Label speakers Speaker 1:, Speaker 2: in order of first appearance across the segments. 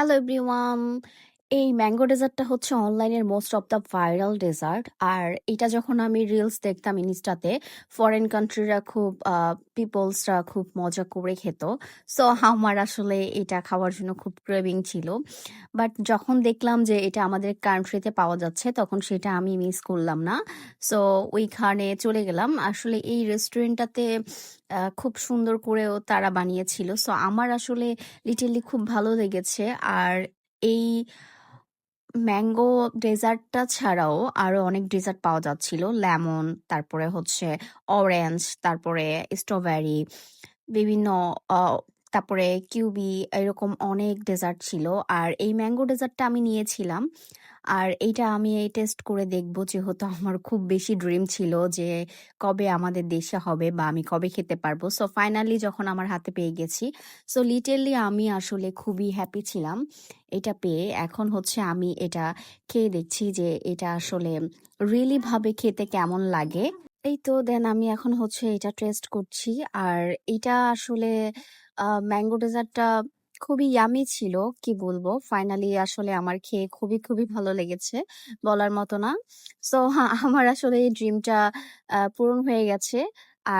Speaker 1: Hello everyone. এই mango ডেজার্টটা হচ্ছে অনলাইনের most of the viral dessert. আর এটা যখন আমি রিলস দেখতাম ইনস্টাতে, ফরেন কান্ট্রিরা খুব পিপলসরা খুব মজা করে খেত। সো আমার আসলে এটা খাওয়ার জন্য খুব ক্রেভিং ছিল। বাট যখন দেখলাম যে এটা আমাদের কান্ট্রিতে পাওয়া যাচ্ছে তখন সেটা আমি মিস করলাম না। সো ওইখানে চলে গেলাম। আসলে এই রেস্টুরেন্টটাতে খুব সুন্দর করেও তারা বানিয়েছিল। সো আমার আসলে লিটলি খুব ভালো লেগেছে। আর এই ম্যাঙ্গো ডেজার্টটা ছাড়াও আরো অনেক ডেজার্ট পাওয়া যাচ্ছিল। লেমন, তারপরে হচ্ছে অরেঞ্জ, তারপরে স্ট্রবেরি, বিভিন্ন আহ, তারপরে কিউবি, এরকম অনেক ডেজার্ট ছিল। আর এই ম্যাঙ্গো ডেজার্টটা আমি নিয়েছিলাম। আর এইটা আমি টেস্ট করে দেখবো, যেহেতু আমার খুব বেশি ড্রিম ছিল যে কবে আমাদের দেশে হবে বা আমি কবে খেতে পারবো। সো ফাইনালি যখন আমার হাতে পেয়ে গেছি, সো লিটারলি আমি আসলে খুবই হ্যাপি ছিলাম এটা পেয়ে। এখন হচ্ছে আমি এটা খেয়ে দেখছি যে এটা আসলে রিয়েলি ভাবে খেতে কেমন লাগে। এই তো দেন আমি এখন হচ্ছে এটা টেস্ট করছি। আর এটা আসলে ম্যাঙ্গো ডেজার্টটা খুবই ইয়ামি ছিল, কি বলবো। ফাইনালি আসলে আমার খেয়ে খুবই খুবই ভালো লেগেছে, বলার মতো না। সো আমার আসলে এই ড্রিমটা পূরণ হয়ে গেছে।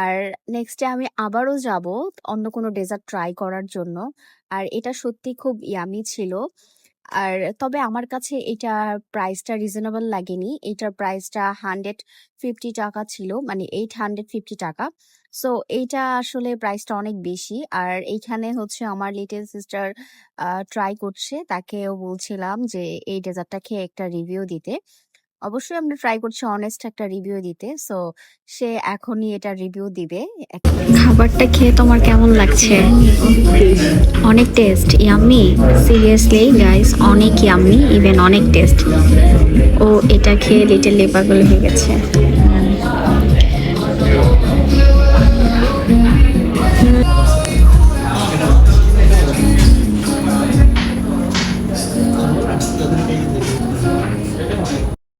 Speaker 1: আর নেক্সটে আমি আবারও যাব অন্য কোনো ডেজার্ট ট্রাই করার জন্য। আর এটা সত্যি খুব ইয়ামি ছিল। আর তবে আমার কাছে এটার প্রাইসটা রিজনেবল লাগেনি। এটার প্রাইসটা 150 টাকা ছিল, মানে 850 টাকা। সো এইটা আসলে প্রাইসটা অনেক বেশি। আর এইখানে হচ্ছে আমার লিটল সিস্টার ট্রাই করছে, তাকেও বলছিলাম যে এই ডেজার্টটা খেয়ে একটা রিভিউ দিতে। অবশ্যই আমরা ট্রাই করছি অনেস্ট একটা রিভিউ দিতে। সো সে এখনই এটা রিভিউ দিবে। খাবারটা খেয়ে তোমার কেমন লাগছে? অনেক টেস্ট, ইয়াম্মি। সিরিয়াসলি গাইস, অনেক ইয়াম্মি, ইভেন অনেক টেস্ট। ও এটা খেয়ে লিটলি পাগল হয়ে গেছে।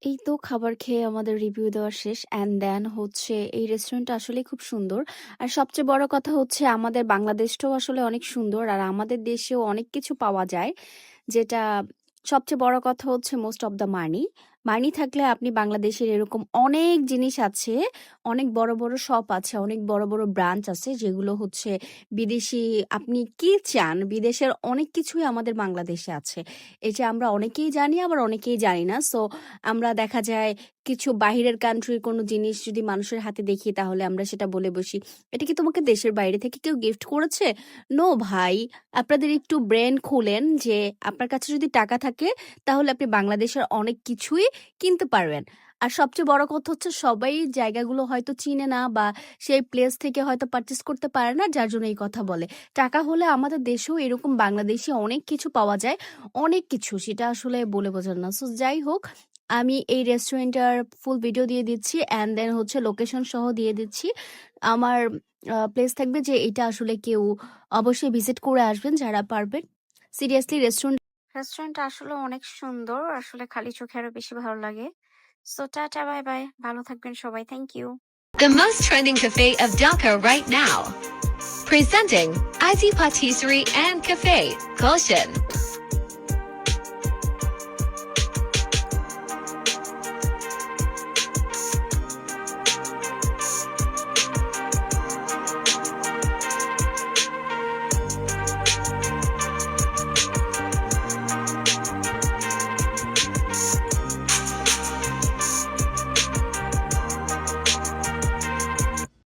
Speaker 1: এই তো খাবার খেয়ে আমাদের রিভিউ দেওয়া শেষ। অ্যান্ড দেন হচ্ছে এই রেস্টুরেন্টটা আসলে খুব সুন্দর। আর সবচেয়ে বড় কথা হচ্ছে আমাদের বাংলাদেশটাও আসলে অনেক সুন্দর। আর আমাদের দেশেও অনেক কিছু পাওয়া যায়, যেটা সবচেয়ে বড় কথা হচ্ছে মোস্ট অফ দ্য মানি। মানি থাকলে আপনি বাংলাদেশের এরকম অনেক জিনিস আছে, অনেক বড় বড় শপ আছে, অনেক বড় বড় ব্রাঞ্চ আছে, যেগুলো হচ্ছে বিদেশি। আপনি কি চান, বিদেশের অনেক কিছুই আমাদের বাংলাদেশে আছে। এটা আমরা অনেকেই জানি, আবার অনেকেই জানি না। সো আমরা দেখা যায় কিছু বাহিরের কান্ট্রির কোনো জিনিস যদি মানুষের হাতে দেখি, তাহলে আমরা সেটা বলে বসি, এটা কি তোমাকে দেশের বাইরে থেকে কেউ গিফট করেছে? নো ভাই, আপনাদের একটু ব্রেন খুলেন যে আপনার কাছে যদি টাকা থাকে তাহলে আপনি বাংলাদেশের অনেক কিছুই কিনতে পারবেন। আর সবচেয়ে বড় কথা হচ্ছে সবাই জায়গাগুলো হয়তো চিনে না, বা সেই প্লেস থেকে হয়তো পারচেস করতে পারে না, যার জন্য এই কথা বলে। টাকা হলে আমাদের দেশেও এরকম বাংলাদেশি অনেক কিছু পাওয়া যায়, অনেক কিছু, সেটা আসলে বলে বোঝানো না। সো যাই হোক, আমি এই রেস্টুরেন্টটার ফুল ভিডিও দিয়ে দিচ্ছি, অ্যান্ড দেন হচ্ছে লোকেশন সহ দিয়ে দিচ্ছি। আমার প্লেস থাকবে যে এটা আসলে কেউ অবশ্যই ভিজিট করে আসবেন যারা পারবেন। সিরিয়াসলি রেস্টুরেন্টটা আসলে অনেক সুন্দর, আসলে খালি চোখে আরো বেশি ভালো লাগে। সো টাটা, বাই বাই, ভালো থাকবেন সবাই, thank you.
Speaker 2: The most trending cafe of Dhaka right now. Presenting Icy Patisserie and Cafe, Gulshan.